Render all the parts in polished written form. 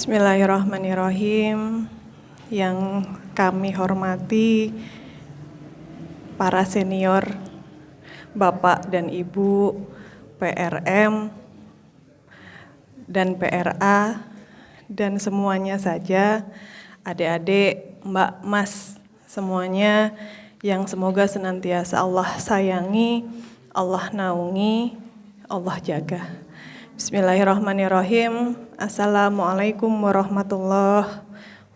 Bismillahirrahmanirrahim. Yang kami hormati para senior, Bapak dan Ibu PRM dan PRA dan semuanya saja, adik-adik, Mbak, Mas, semuanya yang semoga senantiasa Allah sayangi, Allah naungi, Allah jaga. Bismillahirrahmanirrahim. Assalamualaikum warahmatullahi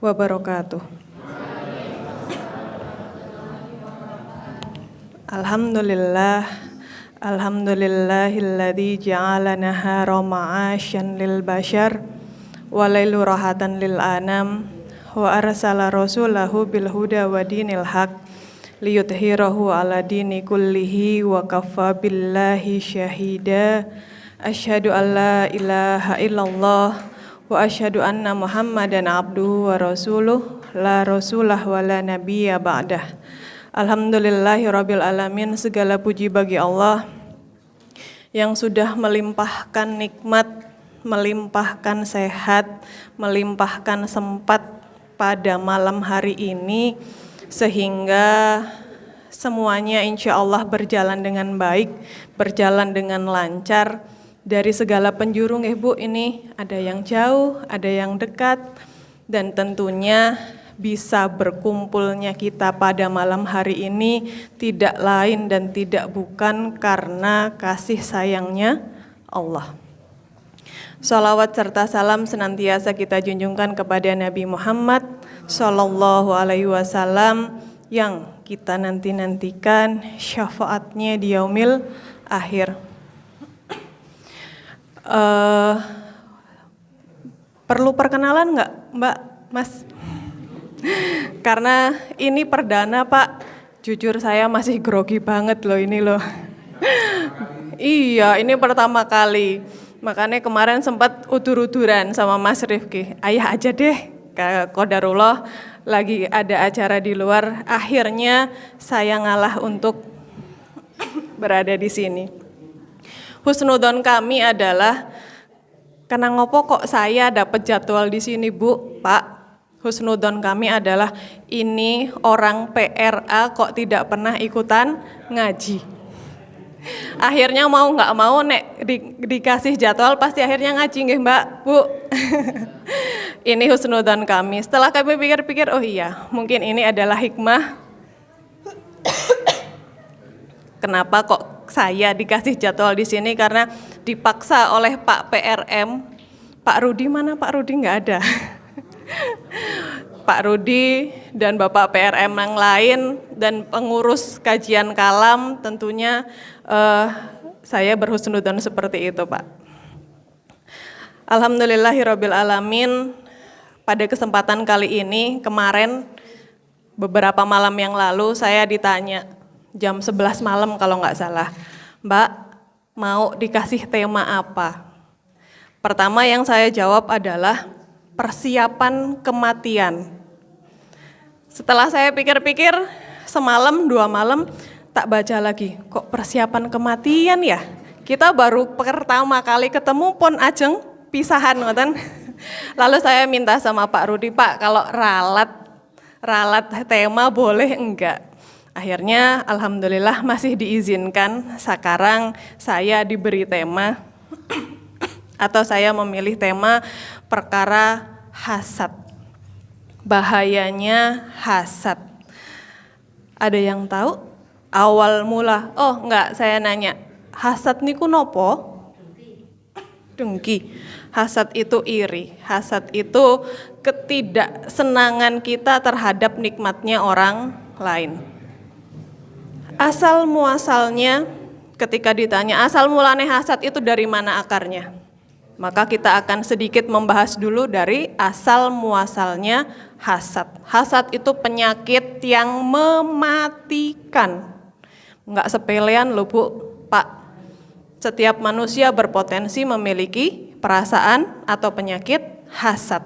wabarakatuh. Alhamdulillah, alhamdulillahilladzi ja'ala nahara ma'asyan lil bashar wa lailu rahatan lil anam wa arsala rasulahu bil huda wa dinil haq liyudhhirahu ala dini kullihi wa kafa billahi syahida. Asyhadu an la ilaha illallah wa asyhadu anna Muhammadan abduhu wa rasuluh la rasulah wa la nabiyya ba'dah. Alhamdulillahirabbil alamin, segala puji bagi Allah yang sudah melimpahkan nikmat, melimpahkan sehat, melimpahkan sempat pada malam hari ini sehingga semuanya insya Allah berjalan dengan baik, berjalan dengan lancar. Dari segala penjuru Bu, ini ada yang jauh, ada yang dekat, dan tentunya bisa berkumpulnya kita pada malam hari ini tidak lain dan tidak bukan karena kasih sayangnya Allah. Shalawat serta salam senantiasa kita junjungkan kepada Nabi Muhammad Sallallahu Alaihi Wasallam yang kita nantikan syafaatnya di yaumil akhir. Perlu perkenalan nggak, Mbak, Mas? Karena ini perdana, Pak. Jujur saya masih grogi banget loh ini loh. Iya, ini pertama kali. Makanya kemarin sempat udur-uduran sama Mas Rifki. Ayah aja deh, qadarullah lagi ada acara di luar. Akhirnya saya ngalah untuk berada di sini. Husnudon kami adalah karena ngopo kok saya dapat jadwal di sini, Bu, Pak. Husnudon kami adalah ini orang PRA kok tidak pernah ikutan ngaji. Akhirnya mau nggak mau dikasih jadwal pasti akhirnya ngaji nggih, Mbak, Bu. Ini husnudon kami. Setelah kami pikir-pikir, oh iya, mungkin ini adalah hikmah. Kenapa kok saya dikasih jadwal di sini, karena dipaksa oleh Pak PRM. Pak Rudi mana? Pak Rudi nggak ada. Pak Rudi dan Bapak PRM yang lain dan pengurus kajian kalam tentunya saya berhusnudon seperti itu, Pak. Alhamdulillahirabbil alamin. Pada kesempatan kali ini, kemarin beberapa malam yang lalu saya ditanya jam 11 malam kalau nggak salah, Mbak, mau dikasih tema apa? Pertama yang saya jawab adalah persiapan kematian. Setelah saya pikir-pikir, semalam 2 malam tak baca lagi, kok persiapan kematian ya? Kita baru pertama kali ketemu pun ajeng pisahan ngoten. Lalu saya minta sama Pak Rudi, Pak, kalau ralat tema boleh enggak? Akhirnya alhamdulillah masih diizinkan. Sekarang saya diberi tema atau saya memilih tema perkara hasad. Bahayanya hasad. Ada yang tahu awal mula? Oh enggak, saya nanya. Hasad niku nopo? Dengki. Hasad itu iri. Hasad itu ketidaksenangan kita terhadap nikmatnya orang lain. Asal muasalnya, ketika ditanya asal mulanya hasad itu dari mana akarnya, maka kita akan sedikit membahas dulu dari asal muasalnya hasad. Hasad itu penyakit yang mematikan. Enggak sepelean loh, Bu, Pak. Setiap manusia berpotensi memiliki perasaan atau penyakit hasad.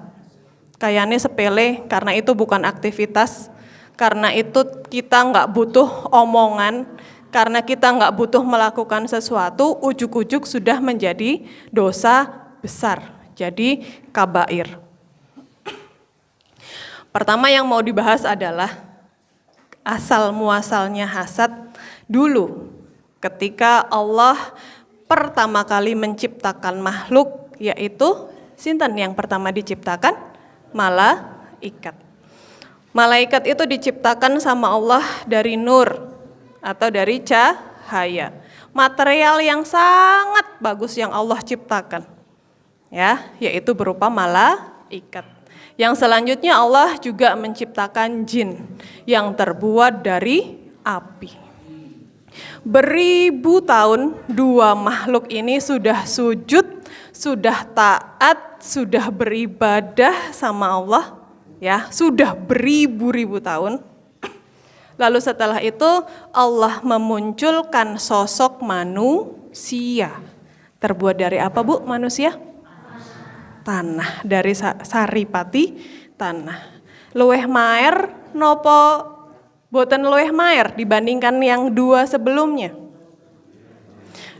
Kayaknya sepele karena itu bukan aktivitas. Karena itu kita nggak butuh omongan, karena kita nggak butuh melakukan sesuatu, ujuk-ujuk sudah menjadi dosa besar, jadi kabair. Pertama yang mau dibahas adalah asal muasalnya hasad dulu. Ketika Allah pertama kali menciptakan makhluk, yaitu sinten yang pertama diciptakan? Malaikat. Malaikat itu diciptakan sama Allah dari nur atau dari cahaya. Material yang sangat bagus yang Allah ciptakan. Ya, yaitu berupa malaikat. Yang selanjutnya Allah juga menciptakan jin yang terbuat dari api. Beribu tahun dua makhluk ini sudah sujud, sudah taat, sudah beribadah sama Allah, ya, sudah beribu-ribu tahun. Lalu setelah itu Allah memunculkan sosok manusia. Terbuat dari apa, Bu, manusia? Tanah, dari saripati tanah. Luweh maer nopo boten luweh maer dibandingkan yang dua sebelumnya?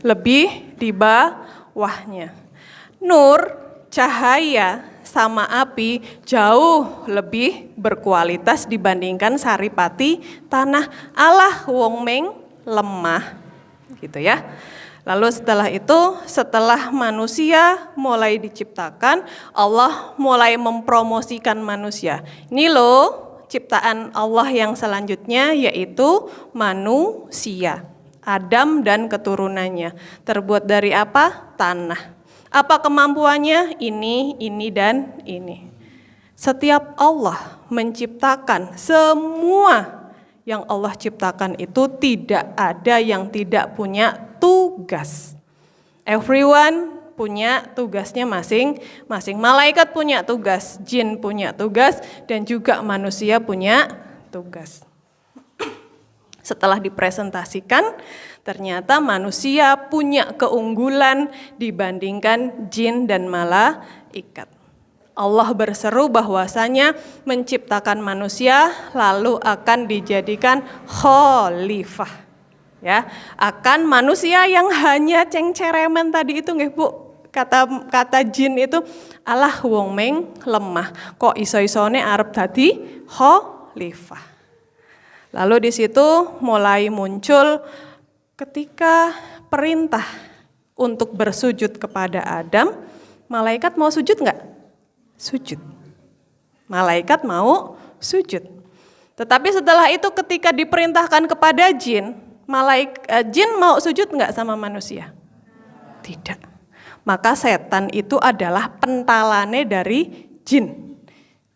Lebih di bawahnya. Nur, cahaya sama api jauh lebih berkualitas dibandingkan saripati tanah. Alah wong meng lemah, gitu ya. Lalu setelah itu, setelah manusia mulai diciptakan, Allah mulai mempromosikan manusia. Ini loh ciptaan Allah yang selanjutnya, yaitu manusia. Adam dan keturunannya. Terbuat dari apa? Tanah. Apa kemampuannya? Ini, dan ini. Setiap Allah menciptakan semua yang Allah ciptakan itu tidak ada yang tidak punya tugas. Everyone punya tugasnya masing-masing. Malaikat punya tugas, jin punya tugas, dan juga manusia punya tugas. Setelah dipresentasikan, ternyata manusia punya keunggulan dibandingkan jin dan malaikat. Allah berseru bahwasanya menciptakan manusia lalu akan dijadikan khalifah. Ya, akan manusia yang hanya cengceremen tadi itu nggih, Bu. Kata jin itu, alah wong meng lemah, kok iso-isone arep dadi khalifah. Lalu di situ mulai muncul ketika perintah untuk bersujud kepada Adam, malaikat mau sujud enggak? Sujud. Malaikat mau sujud. Tetapi setelah itu ketika diperintahkan kepada jin, jin mau sujud enggak sama manusia? Tidak. Maka setan itu adalah pentalane dari jin.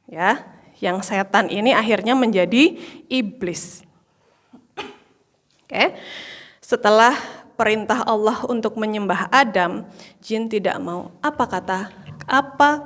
Ya. Yang setan ini akhirnya menjadi iblis. Oke. Setelah perintah Allah untuk menyembah Adam, jin tidak mau. Apa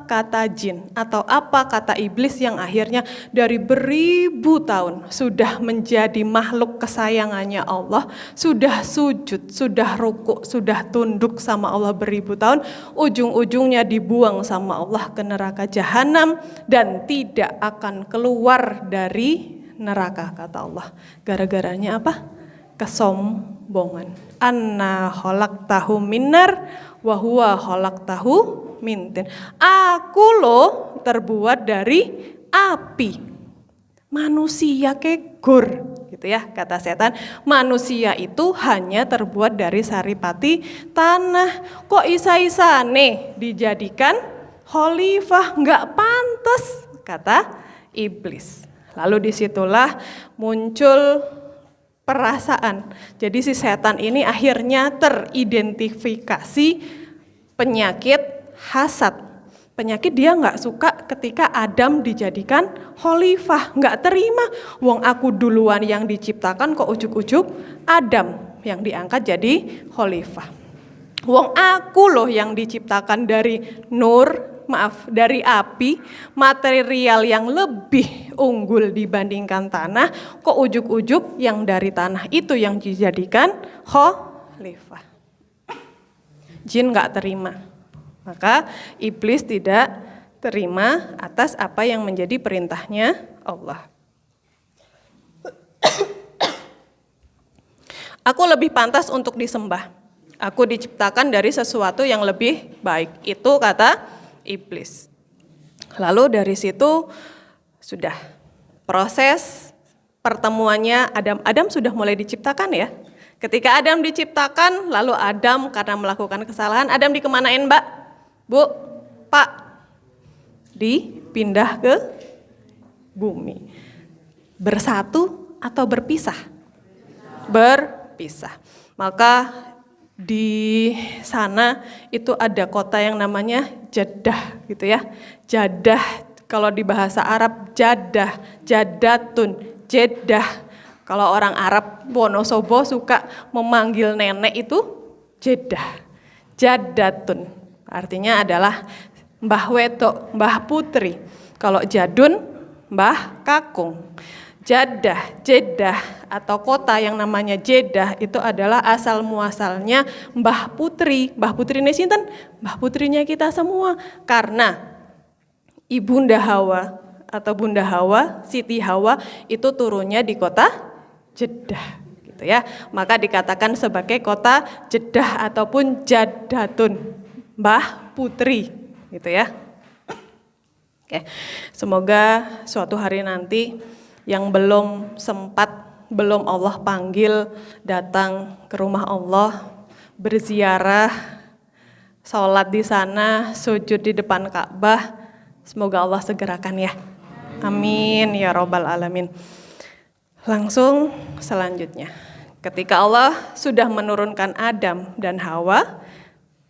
kata jin atau apa kata iblis yang akhirnya dari beribu tahun sudah menjadi makhluk kesayangannya Allah, sudah sujud, sudah rukuk, sudah tunduk sama Allah beribu tahun, ujung-ujungnya dibuang sama Allah ke neraka jahanam dan tidak akan keluar dari neraka, kata Allah. Gara-garanya apa? Kesombongan. Anna khalaqtahu minnar wa huwa khalaqtahu min tin. Aku loh terbuat dari api. Manusia kegur, gitu ya kata setan. Manusia itu hanya terbuat dari saripati tanah. Kok isa-isane dijadikan khalifah? Enggak pantas, kata iblis. Lalu disitulah muncul perasaan. Jadi si setan ini akhirnya teridentifikasi penyakit hasad. Penyakit dia nggak suka ketika Adam dijadikan khalifah. Nggak terima, wong aku duluan yang diciptakan kok ujuk-ujuk Adam yang diangkat jadi khalifah. Wong aku loh yang diciptakan dari dari api, material yang lebih unggul dibandingkan tanah, kok ujuk-ujuk yang dari tanah itu yang dijadikan khalifah. Jin gak terima, maka iblis tidak terima atas apa yang menjadi perintahnya Allah. Aku lebih pantas untuk disembah. Aku diciptakan dari sesuatu yang lebih baik. Itu kata iblis. Lalu dari situ Sudah. Proses pertemuannya Adam sudah mulai diciptakan ya. Ketika Adam diciptakan, lalu Adam karena melakukan kesalahan, Adam dikemanain Mbak? Bu, Pak? Dipindah ke bumi. Bersatu atau berpisah? Berpisah. Maka di sana itu ada kota yang namanya Jeddah gitu ya. Jeddah kalau di bahasa Arab Jadah, Jadatun, Jeddah. Kalau orang Arab Wonosobo suka memanggil nenek itu Jeddah, Jadatun. Artinya adalah Mbah Wedok, Mbah Putri. Kalau Jadun, Mbah Kakung. Jeddah atau kota yang namanya Jeddah itu adalah asal muasalnya Mbah Putri. Mbah Putri ini sinten? Mbah putrinya kita semua. Karena Ibunda Hawa atau Bunda Hawa, Siti Hawa itu turunnya di kota Jeddah gitu ya. Maka dikatakan sebagai kota Jeddah ataupun Jadatun, Mbah Putri gitu ya. Oke. Semoga suatu hari nanti yang belum Allah panggil datang ke rumah Allah, berziarah, sholat di sana, sujud di depan Ka'bah, semoga Allah segerakan ya. Amin ya robbal alamin. Langsung selanjutnya, ketika Allah sudah menurunkan Adam dan Hawa,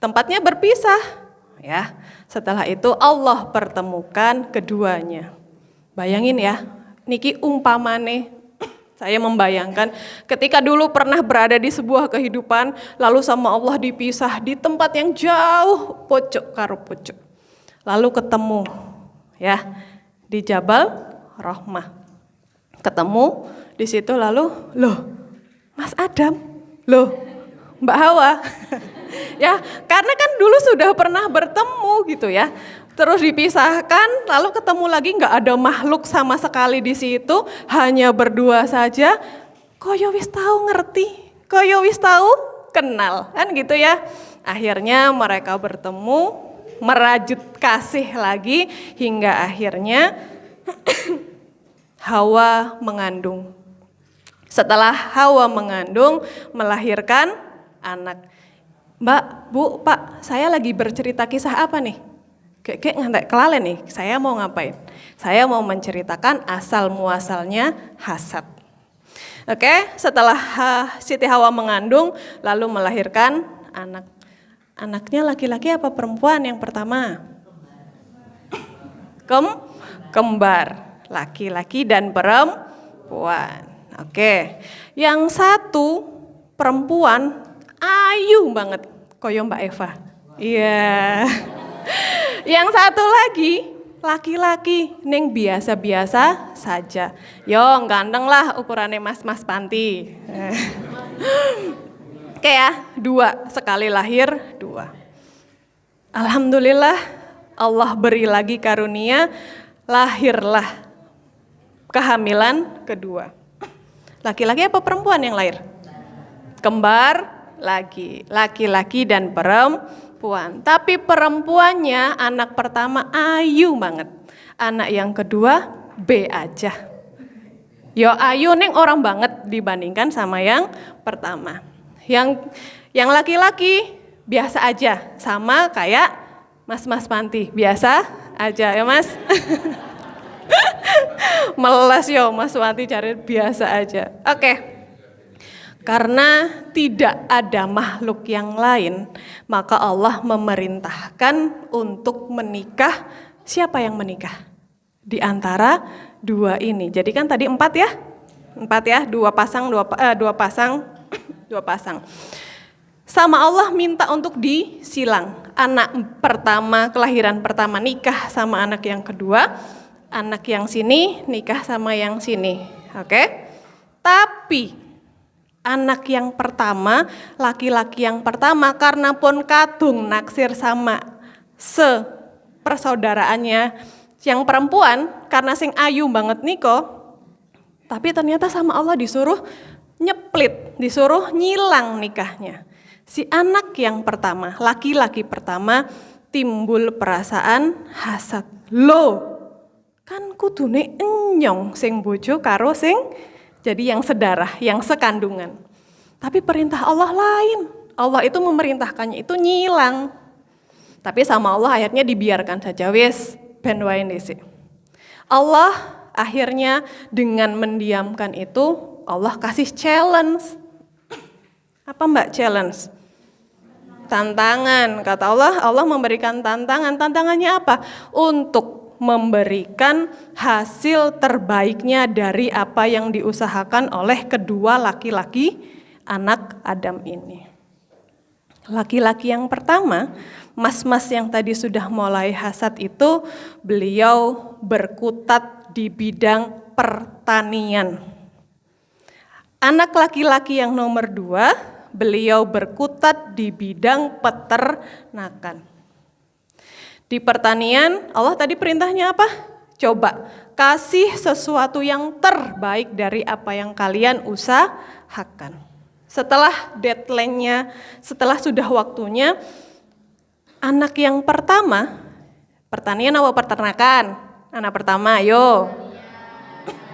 tempatnya berpisah ya. Setelah itu Allah pertemukan keduanya. Bayangin ya, niki umpamane, saya membayangkan ketika dulu pernah berada di sebuah kehidupan, lalu sama Allah dipisah di tempat yang jauh, pojok karo pojok. Lalu ketemu ya di Jabal Rahmah. Ketemu di situ lalu, loh Mas Adam, loh Mbak Hawa. Ya, karena kan dulu sudah pernah bertemu gitu ya. Terus dipisahkan, lalu ketemu lagi nggak ada makhluk sama sekali di situ, hanya berdua saja. Koyo wis tahu ngerti, koyo wis tahu kenal, kan gitu ya. Akhirnya mereka bertemu, merajut kasih lagi hingga akhirnya Hawa mengandung. Setelah Hawa mengandung, melahirkan anak. Mbak, Bu, Pak, saya lagi bercerita kisah apa nih? Kayak ngantek kelalen nih, saya mau ngapain? Saya mau menceritakan asal muasalnya hasad. Oke, setelah Siti Hawa mengandung, lalu melahirkan anak. Anaknya laki-laki apa perempuan yang pertama? Kembar. Laki-laki dan perempuan. Oke. Yang satu perempuan ayu banget, koyo Mbak Eva. Iya. Yang satu lagi laki-laki ning biasa-biasa saja. Yo ganteng lah ukurannya mas-mas panti. Oke ya, 2 sekali lahir 2. Alhamdulillah Allah beri lagi karunia, lahirlah kehamilan kedua. Laki-laki apa perempuan yang lahir? Kembar lagi, laki-laki dan perempuan. Tapi perempuannya anak pertama ayu banget. Anak yang kedua B aja. Yo ayu neng orang banget dibandingkan sama yang pertama. Yang laki-laki biasa aja, sama kayak mas-mas panti, biasa aja ya mas. Meles yo Mas Wati cari biasa aja. Oke. Karena tidak ada makhluk yang lain, maka Allah memerintahkan untuk menikah. Siapa yang menikah? Di antara 2 ini. Jadi kan tadi 4 ya? 4 ya, 2 pasang. Sama Allah minta untuk disilang. Anak pertama, kelahiran pertama nikah sama anak yang kedua. Anak yang sini nikah sama yang sini, oke? Tapi anak yang pertama, laki-laki yang pertama karena pun kadung naksir sama sepersaudaraannya yang perempuan karena sing ayu banget niko, tapi ternyata sama Allah disuruh nyeplit, disuruh nyilang nikahnya. Si anak yang pertama, laki-laki pertama timbul perasaan hasad. Loh, Kan kudune enyong sing bojo karo sing jadi yang sedarah, yang sekandungan. Tapi perintah Allah lain. Allah itu memerintahkannya itu nyilang. Tapi sama Allah akhirnya dibiarkan saja, wis ben wae ndhisik. Allah akhirnya dengan mendiamkan itu, Allah kasih challenge. Apa Mbak challenge? Tantangan, kata Allah memberikan tantangan. Tantangannya apa? Untuk memberikan hasil terbaiknya dari apa yang diusahakan oleh kedua laki-laki anak Adam ini. Laki-laki yang pertama, mas-mas yang tadi sudah mulai hasad itu, beliau berkutat di bidang pertanian. Anak laki-laki yang nomor 2, beliau berkutat di bidang peternakan. Di pertanian, Allah tadi perintahnya apa? Coba, kasih sesuatu yang terbaik dari apa yang kalian usahakan. Setelah deadline-nya, setelah sudah waktunya, anak yang pertama, pertanian apa peternakan? Anak pertama, ayo.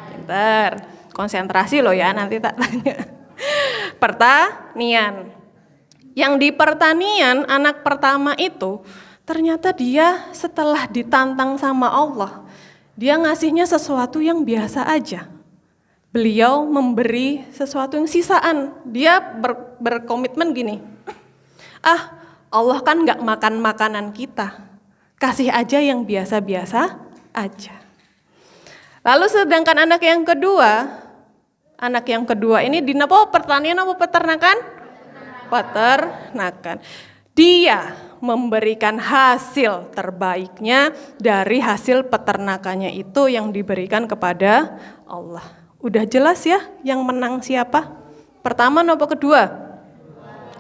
Pinter, konsentrasi loh ya, nanti tak tanya. Pertanian. Yang di pertanian, anak pertama itu, ternyata dia setelah ditantang sama Allah, dia ngasihnya sesuatu yang biasa aja. Beliau memberi sesuatu yang sisaan. Dia berkomitmen gini, Allah kan gak makan makanan kita, kasih aja yang biasa-biasa aja. Lalu sedangkan anak yang kedua ini di pertanian apa peternakan? Peternakan. Dia memberikan hasil terbaiknya dari hasil peternakannya itu yang diberikan kepada Allah. Udah jelas ya yang menang siapa? Pertama atau kedua?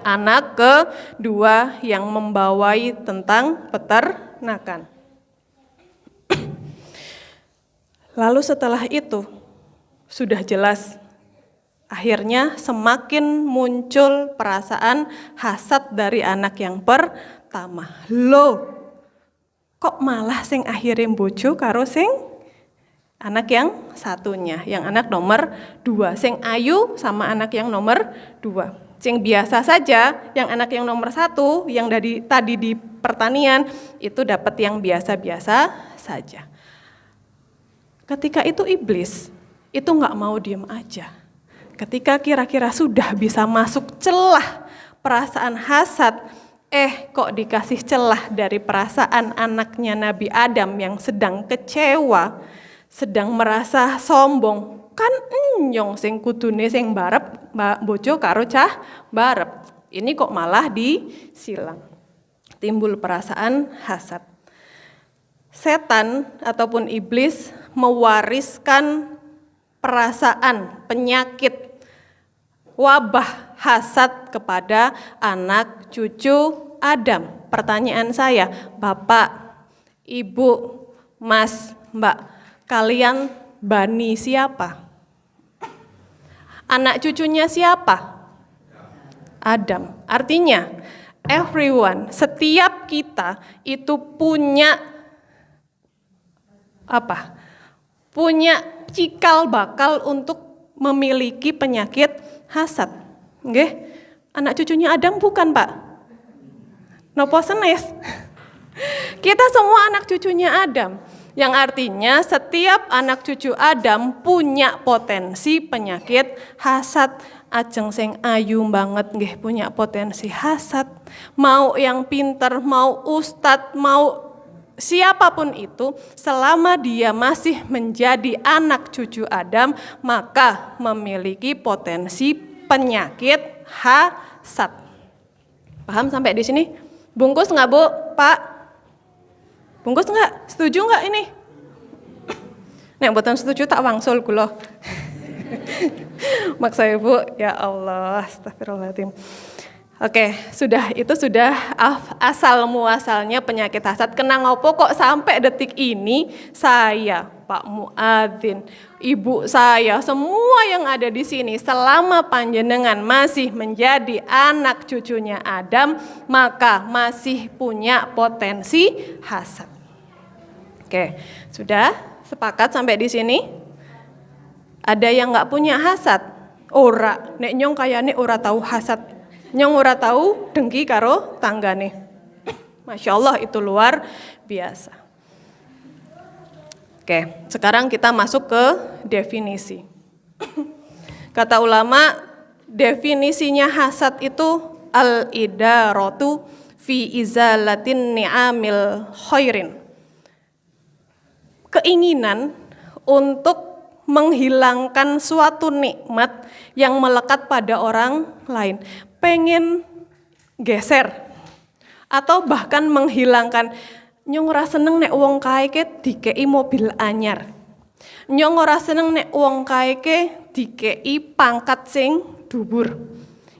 Anak kedua yang membawai tentang peternakan. Lalu setelah itu sudah jelas, akhirnya semakin muncul perasaan hasad dari anak yang pertama. Loh, kok malah sing akhirnya bojo karo sing anak yang satunya, yang anak nomor 2, sing ayu sama anak yang nomor 2. Sing biasa saja, yang anak yang nomor 1, yang tadi di pertanian, itu dapat yang biasa-biasa saja. Ketika itu iblis, itu gak mau diem aja. Ketika kira-kira sudah bisa masuk celah perasaan hasad, kok dikasih celah dari perasaan anaknya Nabi Adam yang sedang kecewa, sedang merasa sombong. Kan nyong sing kudune sing barep bojo karo cah barep. Ini kok malah disilang. Timbul perasaan hasad. Setan ataupun iblis mewariskan perasaan penyakit wabah hasad kepada anak cucu Adam. Pertanyaan saya, Bapak, Ibu, Mas, Mbak, kalian bani siapa? Anak cucunya siapa? Adam. Artinya, everyone, setiap kita itu punya apa? Punya cikal bakal untuk memiliki penyakit hasad. Nggih? Anak cucunya Adam bukan, Pak? Nopo senes? Kita semua anak cucunya Adam. Yang artinya setiap anak cucu Adam punya potensi penyakit hasad. Ajeng sing ayu banget nggih punya potensi hasad. Mau yang pinter, mau ustadz, mau siapapun itu, selama dia masih menjadi anak cucu Adam, maka memiliki potensi penyakit hasad. Paham sampai di sini? Bungkus nggak Bu, Pak? Bungkus nggak? Setuju nggak ini? Nek mboten setuju tak wangsul kula. Maksa Ibu, ya Allah, astagfirullahaladzim. Oke, itu sudah asal muasalnya penyakit hasad. Kenang opo kok sampai detik ini saya, Pak Muadzin, ibu saya, semua yang ada di sini selama panjenengan masih menjadi anak cucunya Adam, maka masih punya potensi hasad. Oke, sudah Sepakat sampai di sini? Ada yang nggak punya hasad? Ora, nek nyong kayane ora tahu hasad. Nyong ora tahu dengki karo tanggane. Masya Allah, itu luar biasa. Oke, sekarang kita masuk ke definisi. Kata ulama, definisinya hasad itu al-idaratu fi izalatin ni'amil khairin. Keinginan untuk menghilangkan suatu nikmat yang melekat pada orang lain. Pengen geser atau bahkan menghilangkan. Nyong ora seneng nek wong kae ke dikei mobil anyar. Nyong ora seneng nek wong kae ke dikei pangkat sing dhuwur.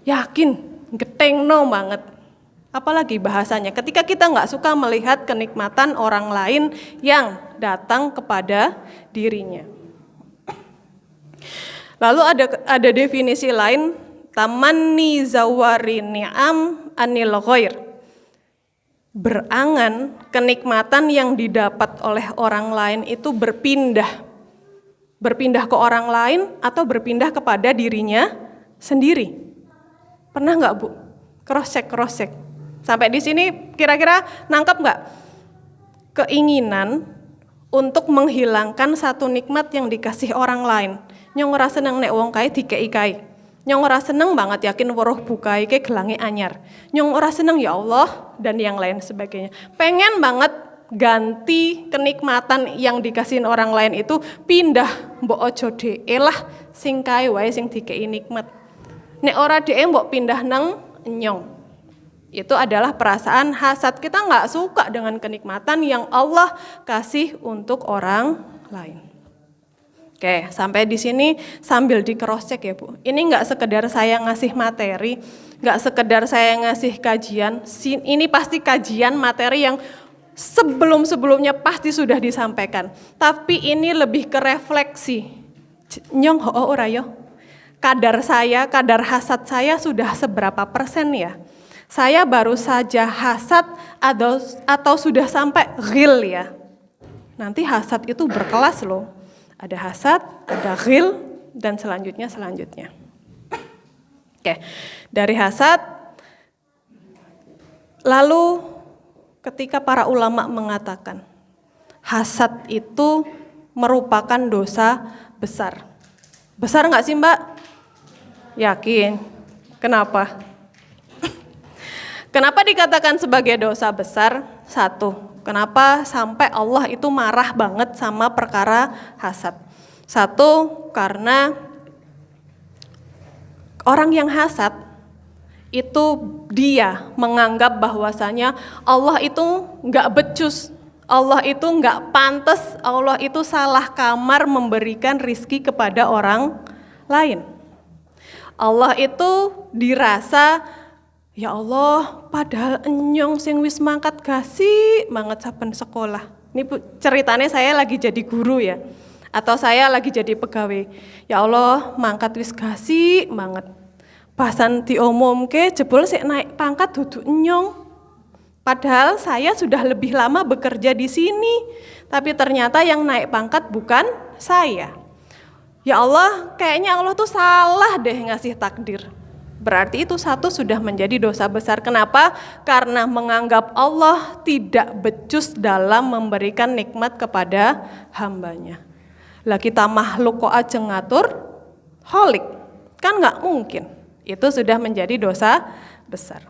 Yakin getengno banget. Apalagi bahasanya ketika kita nggak suka melihat kenikmatan orang lain yang datang kepada dirinya. Lalu ada definisi lain, tamanni zawari ni'am anil ghair. Berangan kenikmatan yang didapat oleh orang lain itu berpindah ke orang lain atau berpindah kepada dirinya sendiri. Pernah nggak Bu? Cross check. Sampai di sini kira-kira nangkep nggak? Keinginan untuk menghilangkan satu nikmat yang dikasih orang lain. Nyong ora seneng nek wong kae dikei kae. Nyong ora seneng banget yakin weruh bukae ke gelange anyar. Nyong ora seneng ya Allah dan yang lain sebagainya. Pengen banget ganti kenikmatan yang dikasihin orang lain itu pindah mbok ojo dhek lah sing kae wae sing dikei nikmat. Nek ora dhek mbok pindah nang nyong. Itu adalah perasaan hasad. Kita nggak suka dengan kenikmatan yang Allah kasih untuk orang lain. Oke, sampai di sini sambil di cross check ya Bu. Ini nggak sekedar saya ngasih materi, nggak sekedar saya ngasih kajian. Ini pasti kajian materi yang sebelum-sebelumnya pasti sudah disampaikan. Tapi ini lebih ke refleksi. Nyong ho ora yo. Kadar hasad saya sudah seberapa persen ya? Saya baru saja hasad atau sudah sampai ghil ya. Nanti hasad itu berkelas loh. Ada hasad, ada ghil, dan selanjutnya. Oke, dari hasad, lalu ketika para ulama mengatakan, hasad itu merupakan dosa besar. Besar nggak sih Mbak? Yakin. Kenapa? Kenapa dikatakan sebagai dosa besar? Satu, kenapa sampai Allah itu marah banget sama perkara hasad? Satu, karena orang yang hasad itu dia menganggap bahwasanya Allah itu nggak becus, Allah itu nggak pantas, Allah itu salah kamar memberikan rizki kepada orang lain. Allah itu dirasa, ya Allah, padahal enyong sing wis mangkat gasi banget saben sekolah. Ini ceritanya saya lagi jadi guru ya, atau saya lagi jadi pegawai. Ya Allah, mangkat wis gasi banget. Bahasan diomongke jebol sik naik pangkat duduk enyong. Padahal saya sudah lebih lama bekerja di sini, tapi ternyata yang naik pangkat bukan saya. Ya Allah, kayaknya Allah tuh salah deh ngasih takdir. Berarti itu satu sudah menjadi dosa besar. Kenapa? Karena menganggap Allah tidak becus dalam memberikan nikmat kepada hambanya. Lah kita makhluk kok aja ngatur holik? Kan nggak mungkin. Itu sudah menjadi dosa besar.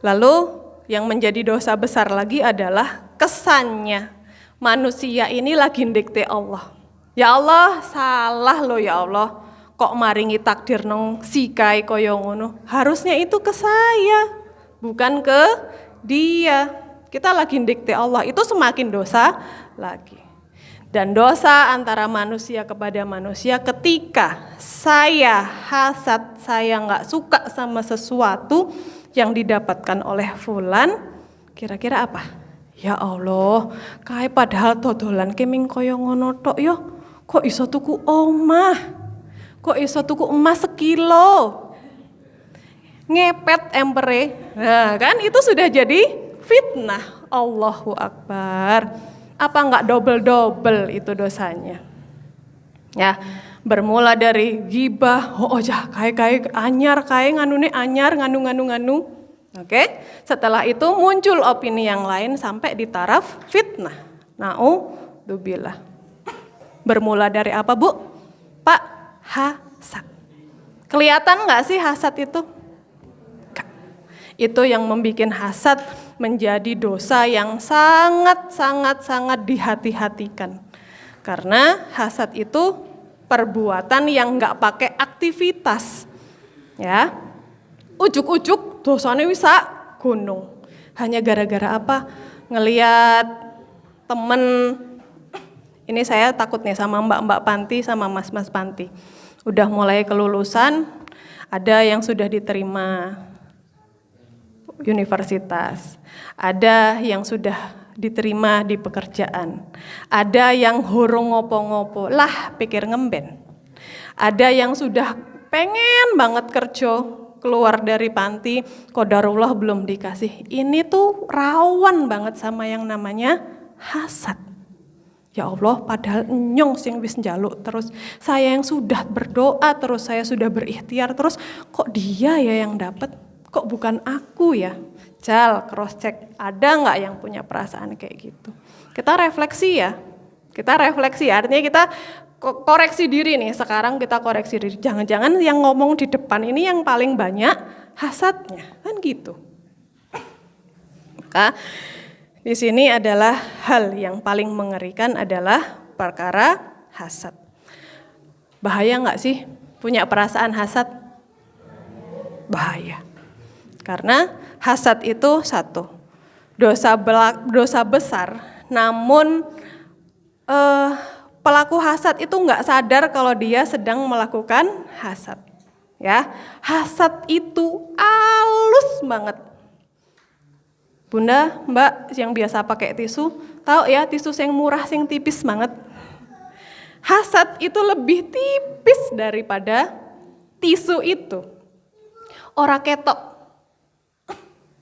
Lalu yang menjadi dosa besar lagi adalah kesannya manusia ini lagi ndikte Allah. Ya Allah, salah loh ya Allah. Kok maringi takdir nang sikai kaya ngono? Harusnya itu ke saya, bukan ke dia. Kita lagi ndikte Allah, itu semakin dosa lagi. Dan dosa antara manusia kepada manusia ketika saya hasad, saya nggak suka sama sesuatu yang didapatkan oleh fulan, kira-kira apa? Ya Allah, kae padahal dodolan keming kaya ngono tok yo. Kok iso tuku omah? Kok iso tuku emas sekilo? Ngepet empere. Nah, kan itu sudah jadi fitnah. Allahu Akbar. Apa enggak double-double itu dosanya? Ya, bermula dari ghibah, kae anyar kae nganune anyar nganu. Oke, setelah itu muncul opini yang lain sampai di taraf fitnah. Naudzubillah. Bermula dari apa, Bu? Pak, hasad. Kelihatan nggak sih hasad itu? Itu yang membuat hasad menjadi dosa yang sangat dihati-hatikan. Karena hasad itu perbuatan yang nggak pakai aktivitas, ya. Ujuk-ujuk dosanya bisa gunung. Hanya gara-gara apa? Ngeliat temen, ini saya takut nih sama mbak-mbak panti sama mas-mas panti. Udah mulai kelulusan, ada yang sudah diterima universitas, ada yang sudah diterima di pekerjaan, ada yang hurung ngopo-ngopo, lah pikir ngemben. Ada yang sudah pengen banget kerja, keluar dari panti, qadarullah belum dikasih. Ini tuh rawan banget sama yang namanya hasad. Ya Allah, padahal nyong sing wis njaluk terus, saya yang sudah berdoa terus, saya sudah berikhtiar terus, kok dia ya yang dapat, kok bukan aku ya? Jal, cross check, ada nggak yang punya perasaan kayak gitu? Kita refleksi ya, artinya kita koreksi diri nih, sekarang kita koreksi diri. Jangan-jangan yang ngomong di depan ini yang paling banyak hasadnya, kan gitu. Maka di sini adalah hal yang paling mengerikan adalah perkara hasad. Bahaya nggak sih punya perasaan hasad? Bahaya. Karena hasad itu satu, dosa besar, namun pelaku hasad itu nggak sadar kalau dia sedang melakukan hasad. Ya, hasad itu halus banget. Bunda, Mbak yang biasa pakai tisu, tahu ya tisu yang murah, yang tipis banget. Hasad itu lebih tipis daripada tisu itu. Ora ketok.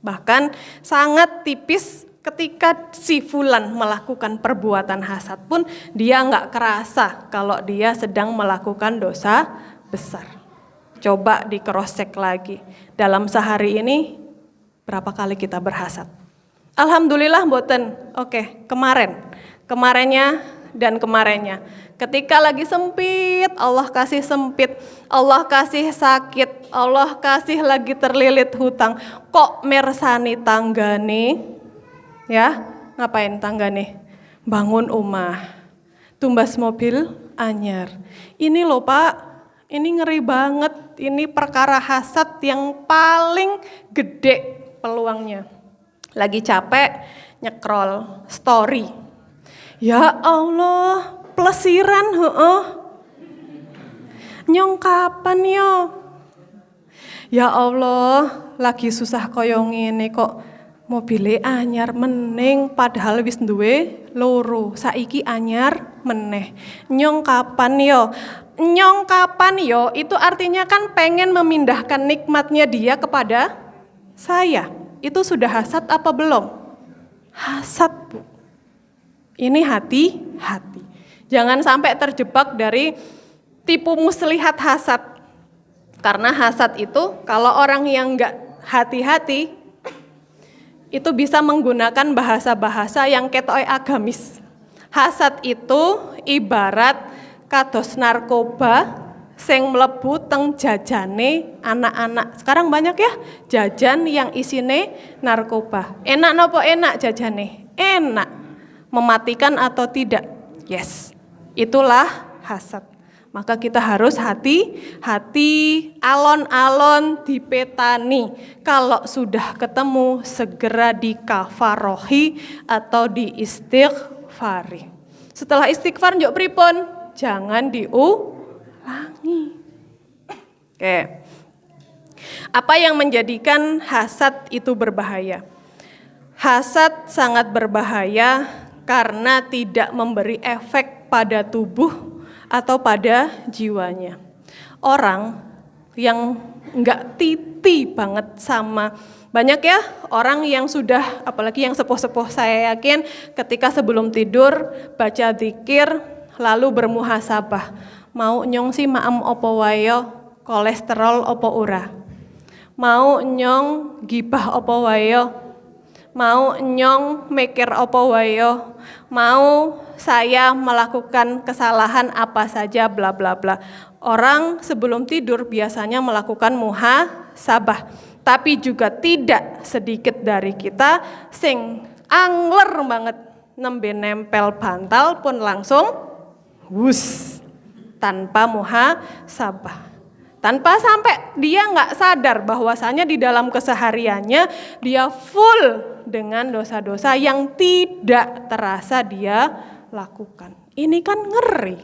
Bahkan sangat tipis ketika si fulan melakukan perbuatan hasad pun dia nggak kerasa kalau dia sedang melakukan dosa besar. Coba di cross check lagi. Dalam sehari ini berapa kali kita berhasad? Alhamdulillah mboten. Oke, kemarinnya dan kemarinnya. Ketika lagi sempit, Allah kasih sempit, Allah kasih sakit, Allah kasih lagi terlilit hutang. Kok mersani tanggane? Ya, ngapain tanggane? Bangun omah, tumbas mobil anyar. Ini loh Pak, ini ngeri banget. Ini perkara hasad yang paling gede peluangnya. Lagi capek, nyekrol story. Ya Allah, plesiran, nyong kapan yo? Ya Allah, lagi susah koyo ngene kok mobile anyar meneng padahal wis duwe loro. Saiki anyar meneh. Nyong kapan yo? Nyong kapan yo? Itu artinya kan pengen memindahkan nikmatnya dia kepada saya. Itu sudah hasad apa belum? Hasad, Bu. Ini hati-hati. Jangan sampai terjebak dari tipu muslihat hasad. Karena hasad itu kalau orang yang enggak hati-hati itu bisa menggunakan bahasa-bahasa yang ketoke agamis. Hasad itu ibarat kados narkoba sing mlebu teng jajane anak-anak. Sekarang banyak ya jajan yang isine narkoba. Enak nopo enak jajane? Enak. Mematikan atau tidak? Yes. Itulah hasad. Maka kita harus hati-hati, alon-alon dipetani. Kalau sudah ketemu segera dikafarohi atau diistighfari. Setelah istighfar njuk pripun? Jangan diulangi. Oke. Apa yang menjadikan hasad itu berbahaya? Hasad sangat berbahaya karena tidak memberi efek pada tubuh atau pada jiwanya. Orang yang enggak titi banget sama Banyak ya orang yang sudah, apalagi yang sepuh-sepuh, saya yakin ketika sebelum tidur baca zikir lalu bermuhasabah. Mau nyong si maem opo wayo, kolesterol opo ura. Mau nyong gibah opo wayo, mau nyong mikir opo wayo, mau saya melakukan kesalahan apa saja bla bla bla. Orang sebelum tidur biasanya melakukan muhasabah, tapi juga tidak sedikit dari kita sing angler banget nembe nempel bantal pun langsung wus tanpa muhasabah. Tanpa sampai dia nggak sadar bahwasanya di dalam kesehariannya dia full dengan dosa-dosa yang tidak terasa dia lakukan. Ini kan ngeri.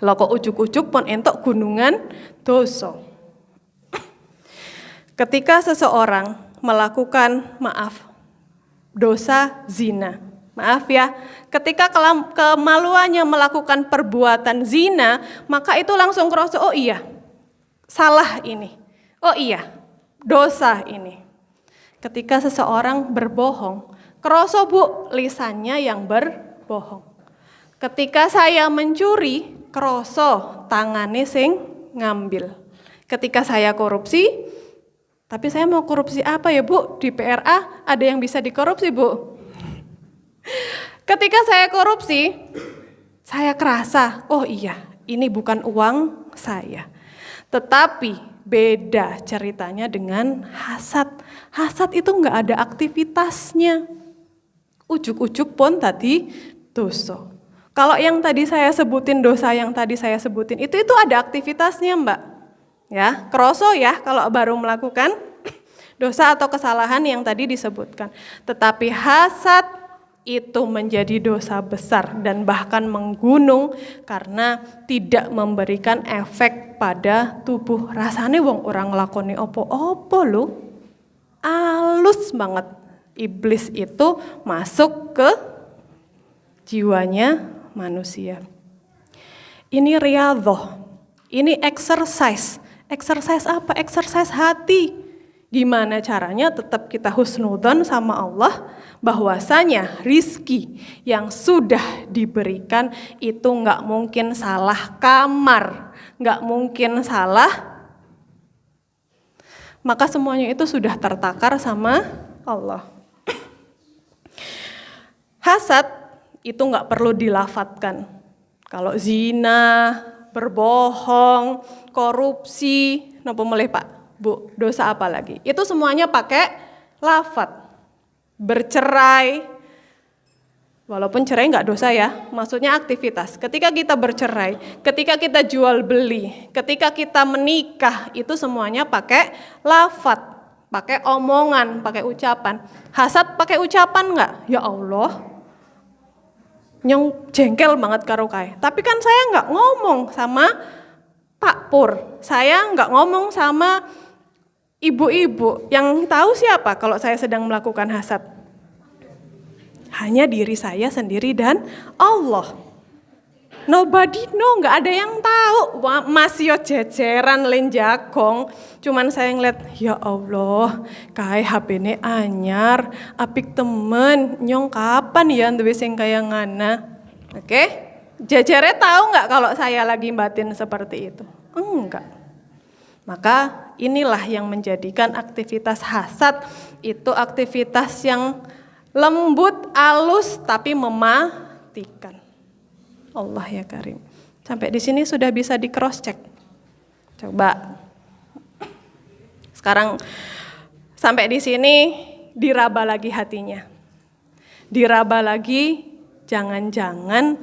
Lo kok ujuk-ujuk pun entok gunungan dosa. Ketika seseorang melakukan dosa zina, maaf ya, ketika kemaluannya melakukan perbuatan zina, maka itu langsung kerasa, oh iya, salah ini. Oh iya, dosa ini. Ketika seseorang berbohong, kerasa bu, lisannya yang berbohong. Ketika saya mencuri, kerasa tangannya sing ngambil. Ketika saya korupsi, tapi saya mau korupsi apa ya bu? Di PRA ada yang bisa dikorupsi bu? Ketika saya korupsi, saya kerasa, oh iya, ini bukan uang saya. Tetapi beda ceritanya dengan hasad. Hasad itu nggak ada aktivitasnya. Ujuk-ujuk pun tadi dosa. Kalau yang tadi saya sebutin, dosa yang tadi saya sebutin, itu ada aktivitasnya mbak. Ya, kroso ya kalau baru melakukan dosa atau kesalahan yang tadi disebutkan. Tetapi hasad itu menjadi dosa besar dan bahkan menggunung karena tidak memberikan efek pada tubuh. Rasanya wong orang lakoni opo-opo lho. Alus banget. Iblis itu masuk ke jiwanya manusia. Ini riyadhah. Ini exercise. Exercise apa? Exercise hati. Gimana caranya tetap kita husnudzon sama Allah bahwasanya rizki yang sudah diberikan itu nggak mungkin salah kamar, nggak mungkin salah. Maka semuanya itu sudah tertakar sama Allah. Hasad itu nggak perlu dilafatkan. Kalau zina, berbohong, korupsi, napa meleh Pak? Bu, dosa apa lagi? Itu semuanya pakai lafat. Bercerai, walaupun cerai nggak dosa ya, maksudnya aktivitas. Ketika kita bercerai, ketika kita jual beli, ketika kita menikah, itu semuanya pakai lafat, pakai omongan, pakai ucapan. Hasad pakai ucapan nggak? Ya Allah, nyong jengkel banget karo kae. Tapi kan saya nggak ngomong sama Pak Pur, saya nggak ngomong sama ibu-ibu. Yang tahu siapa kalau saya sedang melakukan hasad? Hanya diri saya sendiri dan Allah. Nobody know, nggak ada yang tahu. Masih jeceran len jagong. Cuman saya ngeliat, ya Allah, kayak HP ini anyar, apik temen, nyong kapan ya duwe sing kaya ngana. Oke? Jejernya tahu nggak kalau saya lagi batin seperti itu? Enggak. Maka inilah yang menjadikan aktivitas hasad itu aktivitas yang lembut, halus, tapi mematikan. Allah ya Karim. Sampai di sini sudah bisa di cross check. Coba. Sekarang sampai di sini diraba lagi hatinya. Diraba lagi, jangan-jangan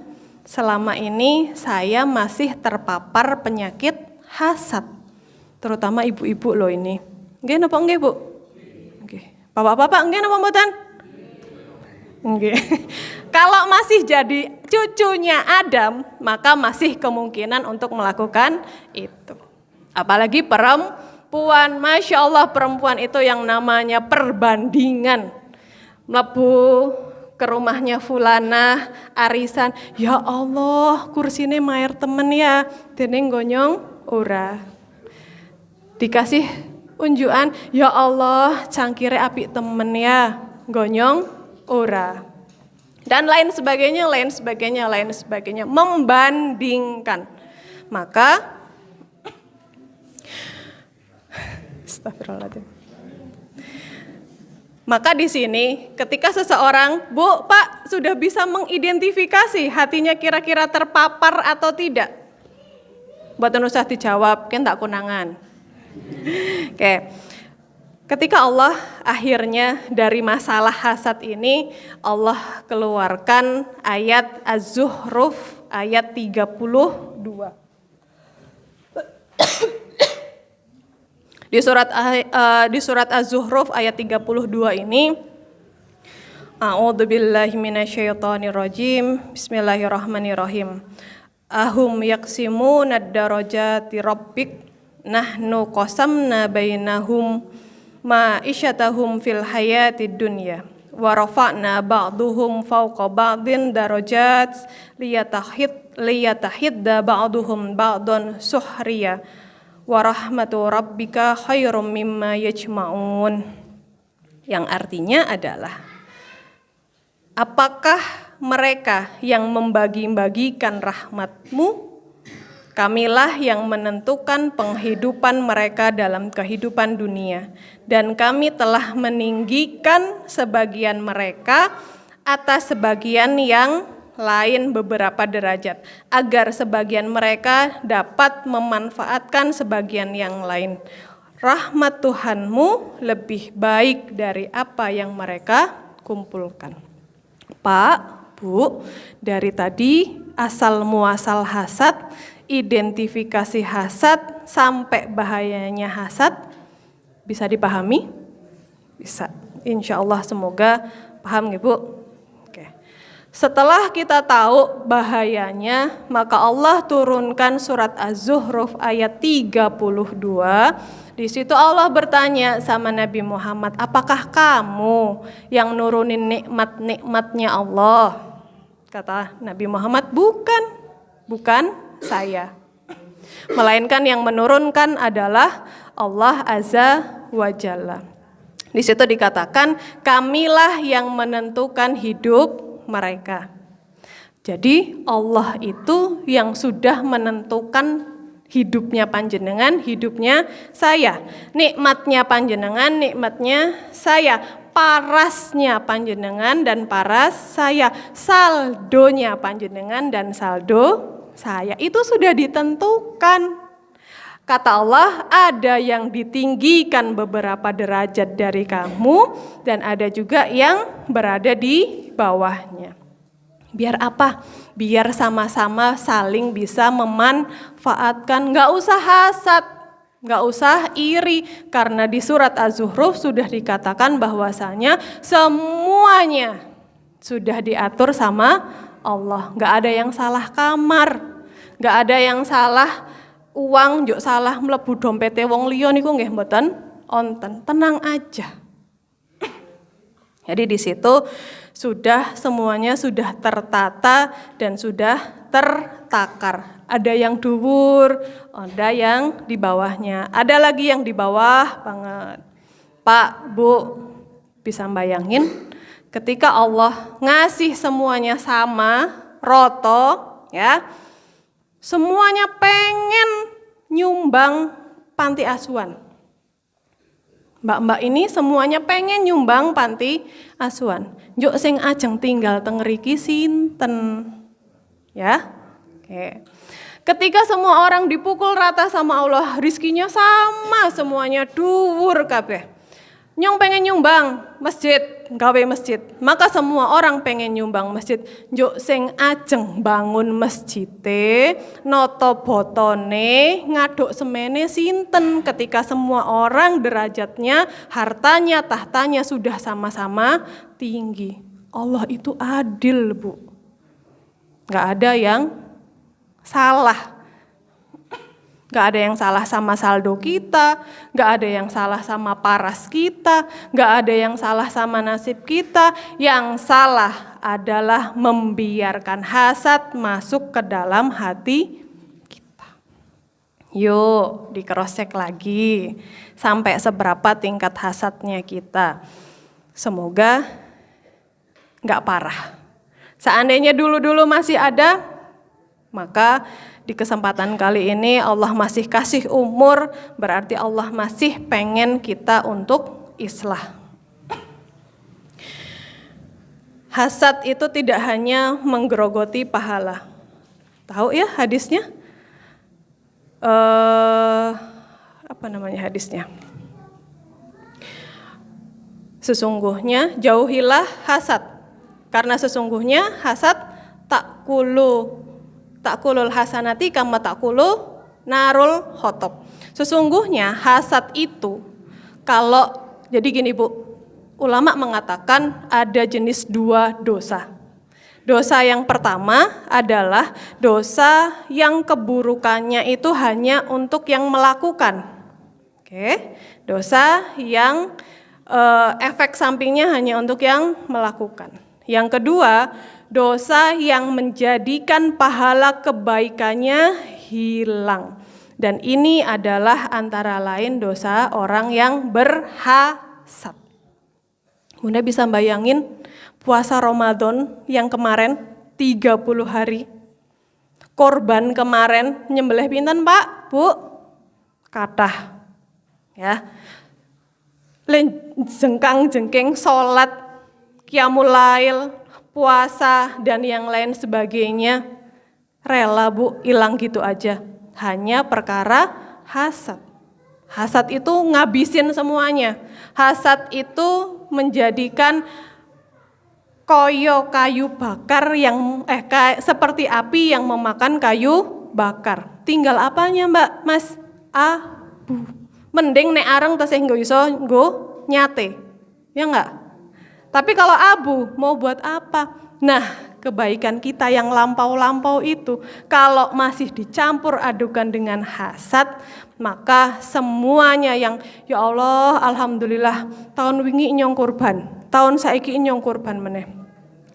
selama ini saya masih terpapar penyakit hasad. Terutama ibu-ibu loh ini. Nggih napa nggih, Bu? Nggih. Bapak-bapak nggih napa mboten? Nggih. Kalau masih jadi cucunya Adam, maka masih kemungkinan untuk melakukan itu. Apalagi perempuan, Masya Allah perempuan itu yang namanya perbandingan. Mlebu ke rumahnya Fulanah, arisan, ya Allah kursine maer temen ya, dene gonyong ora. Dikasih unjukan, ya Allah, cangkire apik temen ya, gonyong ora. Dan lain sebagainya, membandingkan. Maka astagfirullahaladzim. Maka di sini ketika seseorang, Bu, Pak, sudah bisa mengidentifikasi hatinya kira-kira terpapar atau tidak? Mboten usah dijawab, kan tak konangan. Oke. Ketika Allah akhirnya dari masalah hasad ini, Allah keluarkan ayat Az-Zuhruf ayat 32. Di surat Az-Zuhruf ayat 32 ini, A'udzubillahi minasyaitonirrajim. Bismillahirrahmanirrahim. Ahum yaqsimuna ad-darajati rabbik nahnu qasamna bainahum ma'isyatahum fil hayatid dunya wa rafa'na ba'duhum fawqa ba'din darajat liyatahidda ba'duhum ba'dun suhriya wa rahmatu rabbika khairum mimma yajma'un. Yang artinya adalah, apakah mereka yang membagi-bagikan rahmatmu? Kamilah yang menentukan penghidupan mereka dalam kehidupan dunia, dan kami telah meninggikan sebagian mereka atas sebagian yang lain beberapa derajat, agar sebagian mereka dapat memanfaatkan sebagian yang lain. Rahmat Tuhanmu lebih baik dari apa yang mereka kumpulkan. Pak, Bu, dari tadi asal muasal hasad, identifikasi hasad, sampai bahayanya hasad, bisa dipahami? Bisa. Insya Allah semoga paham ya Bu. Oke. Setelah kita tahu bahayanya, maka Allah turunkan surat Az-Zuhruf ayat 32. Di situ Allah bertanya sama Nabi Muhammad, apakah kamu yang nurunin nikmat-nikmatnya Allah? Kata Nabi Muhammad, bukan saya. Melainkan yang menurunkan adalah Allah Azza wa Jalla. Di situ dikatakan, kamilah yang menentukan hidup mereka. Jadi Allah itu yang sudah menentukan hidupnya panjenengan, hidupnya saya. Nikmatnya panjenengan, nikmatnya saya. Parasnya panjenengan dan paras saya. Saldonya panjenengan dan saldo saya. Itu sudah ditentukan. Kata Allah, ada yang ditinggikan beberapa derajat dari kamu, dan ada juga yang berada di bawahnya. Biar apa? Biar sama-sama saling bisa memanfaatkan. Gak usah hasad, gak usah iri. Karena di surat Az-Zuhruf sudah dikatakan bahwasanya semuanya sudah diatur sama Allah. Gak ada yang salah kamar, gak ada yang salah uang, njuk salah mlebu dompete wong liya niku nggih mboten onten. Tenang aja. Jadi di situ sudah semuanya sudah tertata dan sudah tertakar. Ada yang dhuwur, ada yang di bawahnya. Ada lagi yang di bawah banget. Pak, Bu, bisa bayangin ketika Allah ngasih semuanya sama, roto, ya. Semuanya pengen nyumbang panti asuhan. Mbak-mbak ini semuanya pengen nyumbang panti asuhan. Njuk sing ajeng tinggal teng mriki sinten? Ya. Oke. Ketika semua orang dipukul rata sama Allah, rizkinya sama semuanya dhuwur kabeh. Nyong pengen nyumbang masjid, gawe masjid. Maka semua orang pengen nyumbang masjid. Njuk sing ajeng bangun masjite, noto botone, ngaduk semene sinten ketika semua orang derajatnya, hartanya, tahtanya sudah sama-sama tinggi. Allah itu adil, Bu. Gak ada yang salah. Gak ada yang salah sama saldo kita, gak ada yang salah sama paras kita, gak ada yang salah sama nasib kita. Yang salah adalah membiarkan hasad masuk ke dalam hati kita. Yuk, di cross check lagi sampai seberapa tingkat hasadnya kita. Semoga nggak parah. Seandainya dulu-dulu masih ada, maka di kesempatan kali ini Allah masih kasih umur, berarti Allah masih pengen kita untuk islah. Hasad itu tidak hanya menggerogoti pahala. Tahu ya hadisnya? Apa namanya hadisnya? Sesungguhnya jauhilah hasad, karena sesungguhnya hasad takulul hasanati kama takulu narul khotob. Sesungguhnya hasad itu jadi gini Bu, ulama mengatakan ada jenis 2 dosa. Dosa yang pertama adalah dosa yang keburukannya itu hanya untuk yang melakukan. Oke, dosa yang efek sampingnya hanya untuk yang melakukan. Yang kedua, dosa yang menjadikan pahala kebaikannya hilang. Dan ini adalah antara lain dosa orang yang berhasad. Bunda bisa bayangin puasa Ramadan yang kemarin 30 hari. Korban kemarin nyembelih pinten Pak, Bu? Kathah. Ya. Jengkang-jengking salat, qiyamul lail, puasa dan yang lain sebagainya. Rela Bu, hilang gitu aja. Hanya perkara hasad. Hasad itu ngabisin semuanya. Hasad itu menjadikan koyo kayu bakar yang seperti api yang memakan kayu bakar. Tinggal apanya Mbak? Mas? Abu. Mending nek areng tesih nggo iso nggo nyate. Ya enggak? Tapi kalau abu mau buat apa? Nah, kebaikan kita yang lampau-lampau itu kalau masih dicampur adukan dengan hasad, maka semuanya yang ya Allah alhamdulillah tahun wingi nyong kurban, tahun saiki nyong kurban meneh.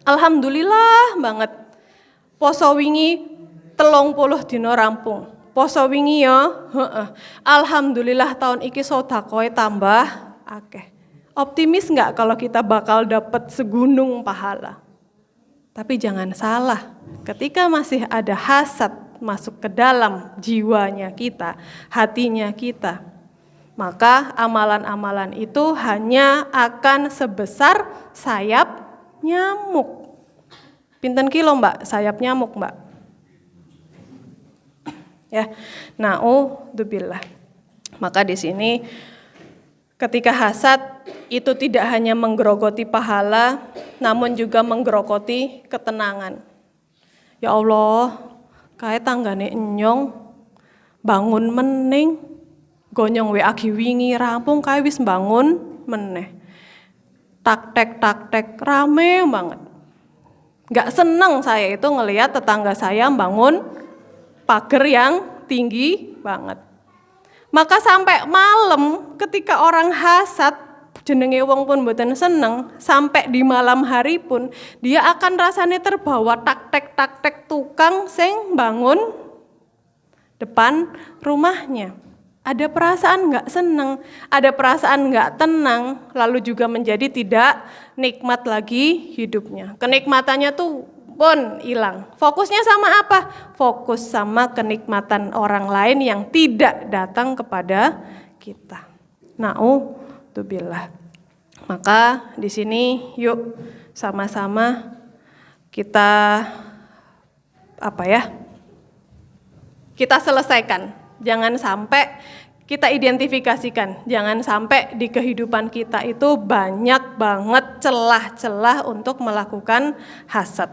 Alhamdulillah banget. Poso wingi 30 dina rampung. Poso wingi ya, alhamdulillah tahun iki sedekah tambah akeh. Optimis enggak kalau kita bakal dapat segunung pahala? Tapi jangan salah, ketika masih ada hasad masuk ke dalam jiwanya kita, hatinya kita, maka amalan-amalan itu hanya akan sebesar sayap nyamuk. Pinten kilo Mbak sayap nyamuk Mbak? Ya, na'udzubillah. Maka di sini ketika hasad itu tidak hanya menggerogoti pahala, namun juga menggerogoti ketenangan. Ya Allah, kae tanggane enyong bangun mening, gonyong we agi wingi rampung kae wis bangun meneh. Tak-tek rame banget. Gak seneng saya itu ngelihat tetangga saya bangun pagar yang tinggi banget. Maka sampai malam ketika orang hasad, jenenge wong pun mboten seneng, sampai di malam hari pun dia akan rasanya terbawa tak-tek tukang sing bangun depan rumahnya. Ada perasaan nggak seneng, ada perasaan nggak tenang, lalu juga menjadi tidak nikmat lagi hidupnya. Kenikmatannya tuh pun hilang. Fokusnya sama apa? Fokus sama kenikmatan orang lain yang tidak datang kepada kita. Na'udzubillah. Maka di sini yuk sama-sama kita kita selesaikan. Jangan sampai kita identifikasikan, jangan sampai di kehidupan kita itu banyak banget celah-celah untuk melakukan hasad.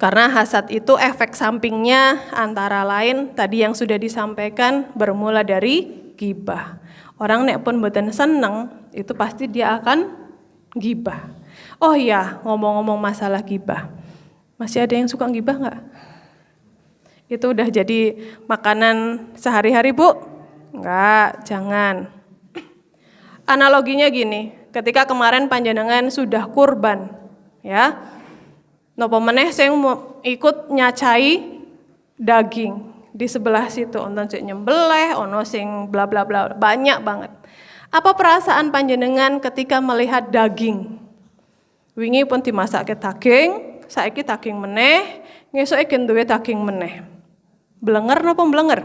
Karena hasad itu efek sampingnya antara lain tadi yang sudah disampaikan bermula dari ghibah. Orang nek pun mboten seneng itu pasti dia akan ghibah. Oh iya, ngomong-ngomong masalah ghibah. Masih ada yang suka ghibah enggak? Itu udah jadi makanan sehari-hari Bu? Enggak, jangan. Analoginya gini, ketika kemarin panjenengan sudah kurban, ya, napa meneh sing ikut nyacai daging. di sebelah situ ono sing nyembelih, ono sing bla bla bla, banyak banget. Apa perasaan panjenengan ketika melihat daging? Wingi pun dimasakke daging, saiki daging meneh, ngesoke duwe daging meneh. Blenger napa blenger?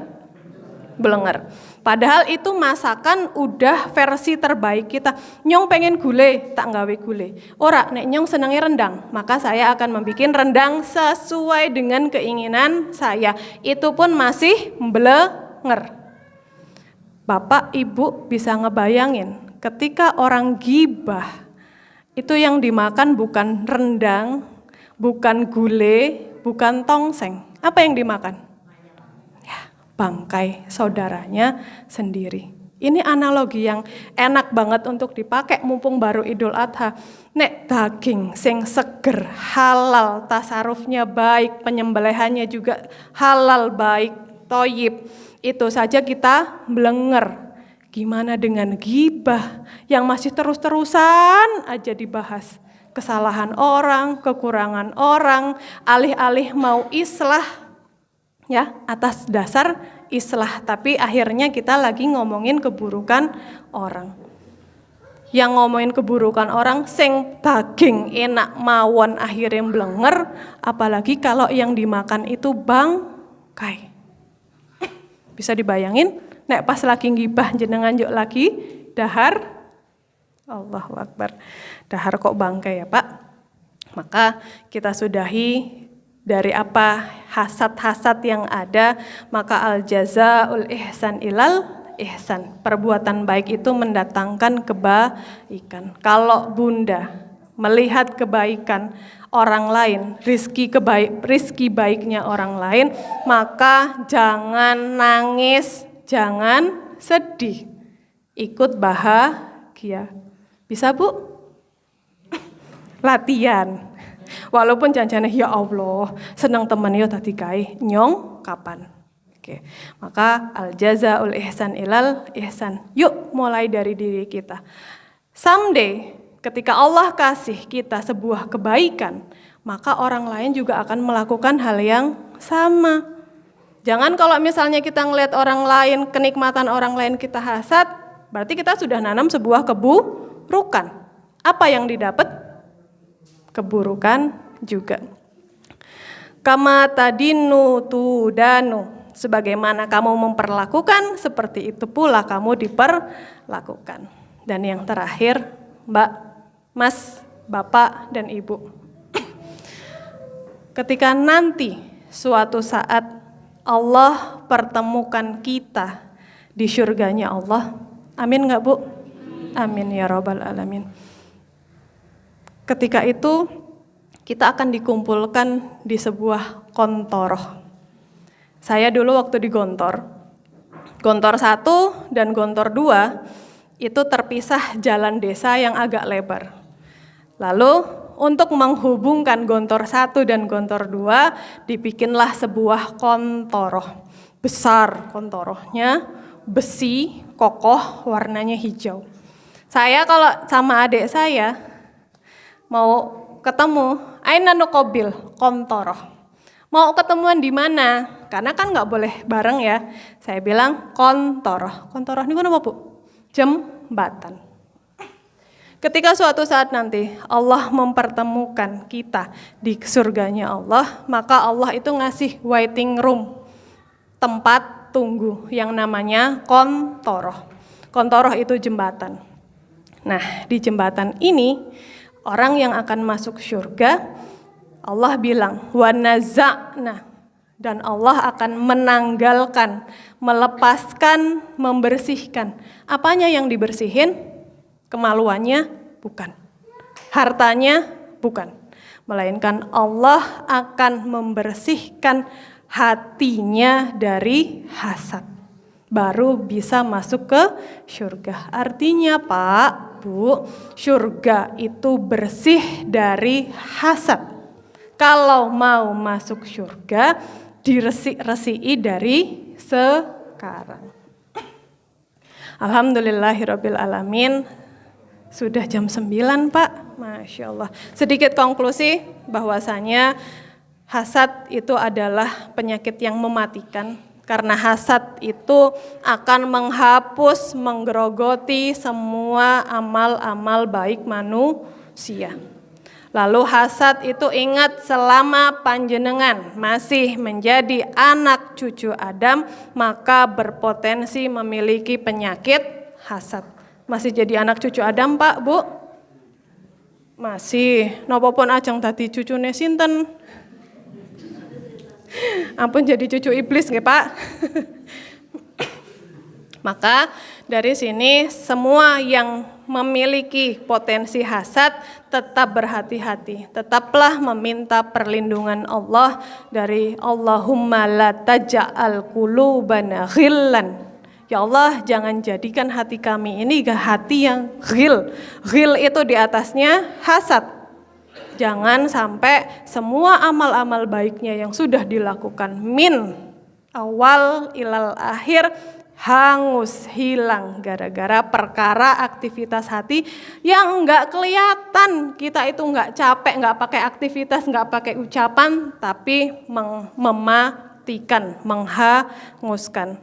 Blenger. Padahal itu masakan udah versi terbaik kita. Nyong pengen gulai, tak nggawe gulai. Ora, nek nyong senengnya rendang, maka saya akan membuat rendang sesuai dengan keinginan saya. Itu pun masih blenger. Bapak, Ibu bisa ngebayangin ketika orang gibah, itu yang dimakan bukan rendang, bukan gulai, bukan tongseng. Apa yang dimakan? Bangkai saudaranya sendiri. Ini analogi yang enak banget untuk dipakai mumpung baru Idul Adha. Nek daging sing seger, halal, tasarufnya baik, penyembelihannya juga halal baik, toyib. Itu saja kita blenger. Gimana dengan gibah yang masih terus-terusan aja dibahas. Kesalahan orang, kekurangan orang, alih-alih mau islah, ya, atas dasar islah, tapi akhirnya kita lagi ngomongin keburukan orang. Yang ngomongin keburukan orang sing daging enak mawon akhirnya blenger, apalagi kalau yang dimakan itu bangkai. Bisa dibayangin nek pas lagi ngibah jenengan juk lagi dahar, Allahu Akbar. Dahar kok bangkai ya, Pak? Maka kita sudahi dari apa hasad-hasad yang ada, maka al jazaul ihsan ilal ihsan. Perbuatan baik itu mendatangkan kebaikan. Kalau Bunda melihat kebaikan orang lain, rizki baiknya orang lain, maka jangan nangis, jangan sedih. Ikut bahagia. Bisa, Bu? Latihan. Walaupun janjane ya Allah, senang temen yo tadi kae, nyong kapan? Oke. Maka al jazaul ihsan ilal ihsan. Yuk mulai dari diri kita. Someday ketika Allah kasih kita sebuah kebaikan, maka orang lain juga akan melakukan hal yang sama. Jangan kalau misalnya kita ngelihat orang lain, kenikmatan orang lain kita hasad, berarti kita sudah nanam sebuah keburukan. Apa yang didapat? Keburukan juga. Kama tadinu tudanu, sebagaimana kamu memperlakukan, seperti itu pula kamu diperlakukan. Dan yang terakhir, Mbak, Mas, Bapak, dan Ibu. Ketika nanti suatu saat Allah pertemukan kita di surganya Allah, amin nggak, Bu? Amin ya Rabbal Alamin. Ketika itu kita akan dikumpulkan di sebuah kontoroh. Saya dulu waktu di Gontor 1 dan Gontor 2 itu terpisah jalan desa yang agak lebar. Lalu untuk menghubungkan Gontor 1 dan Gontor 2 dibikinlah sebuah kontoroh. Besar kontorohnya, besi, kokoh, warnanya hijau. Saya kalau sama adik saya mau ketemu, aina nuqabil kontoroh. Mau ketemuan di mana? Karena kan nggak boleh bareng ya. Saya bilang kontoroh. Kontoroh ini apa, Bu? Jembatan. Ketika suatu saat nanti Allah mempertemukan kita di surganya Allah, maka Allah itu ngasih waiting room, tempat tunggu yang namanya kontoroh. Kontoroh itu jembatan. Nah, di jembatan ini orang yang akan masuk surga, Allah bilang, wa naza'na, dan Allah akan menanggalkan, melepaskan, membersihkan. Apanya yang dibersihin? Kemaluannya? Bukan. Hartanya? Bukan. Melainkan Allah akan membersihkan hatinya dari hasad. Baru bisa masuk ke surga. Artinya, Pak, Bu, surga itu bersih dari hasad. Kalau mau masuk surga, diresik-resiki dari sekarang. Alhamdulillahirabbil alamin. Sudah jam 9, Pak. Masya Allah. Sedikit konklusi bahwasanya hasad itu adalah penyakit yang mematikan. Karena hasad itu akan menghapus, menggerogoti semua amal-amal baik manusia. Lalu hasad itu ingat, selama panjenengan masih menjadi anak cucu Adam, maka berpotensi memiliki penyakit hasad. Masih jadi anak cucu Adam, Pak, Bu? Masih. Napa pun ajeng tadi cucune sinten? Ampun jadi cucu iblis nggih, Pak. Maka dari sini semua yang memiliki potensi hasad tetap berhati-hati. Tetaplah meminta perlindungan Allah dari Allahumma la taj'al qulubana ghillan. Ya Allah, jangan jadikan hati kami ini hati yang ghil. Ghil itu di atasnya hasad. Jangan sampai semua amal-amal baiknya yang sudah dilakukan min awal ilal akhir hangus, hilang gara-gara perkara aktivitas hati yang enggak kelihatan. Kita itu enggak capek, enggak pakai aktivitas, enggak pakai ucapan, tapi mematikan, menghanguskan.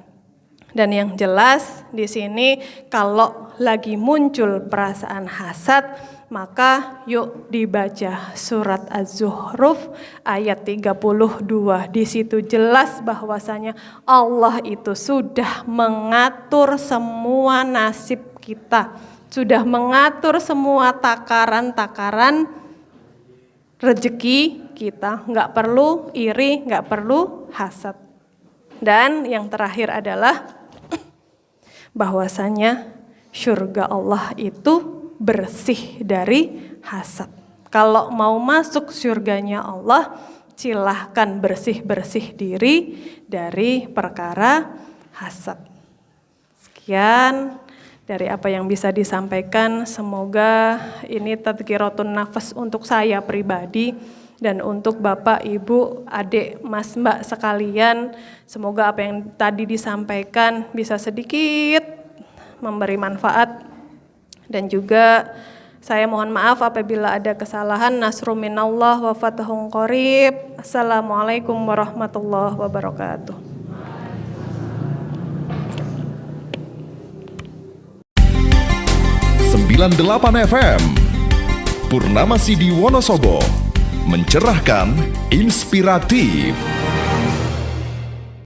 Dan yang jelas di sini kalau lagi muncul perasaan hasad, maka yuk dibaca surat Az-Zukhruf ayat 32. Di situ jelas bahwasanya Allah itu sudah mengatur semua nasib kita, sudah mengatur semua takaran-takaran rezeki kita. Nggak perlu iri, nggak perlu hasad. Dan yang terakhir adalah bahwasanya surga Allah itu bersih dari hasad. Kalau mau masuk surganya Allah, silahkan bersih-bersih diri dari perkara hasad. Sekian dari apa yang bisa disampaikan. Semoga ini tadhkiratun nafas untuk saya pribadi dan untuk Bapak, Ibu, adik, Mas, Mbak sekalian. Semoga apa yang tadi disampaikan bisa sedikit memberi manfaat. Dan juga saya mohon maaf apabila ada kesalahan. Nasrun minallah wa fathun qarib. Assalamualaikum warahmatullahi wabarakatuh. 98 FM Purnama Sidi Wonosobo, mencerahkan, inspiratif.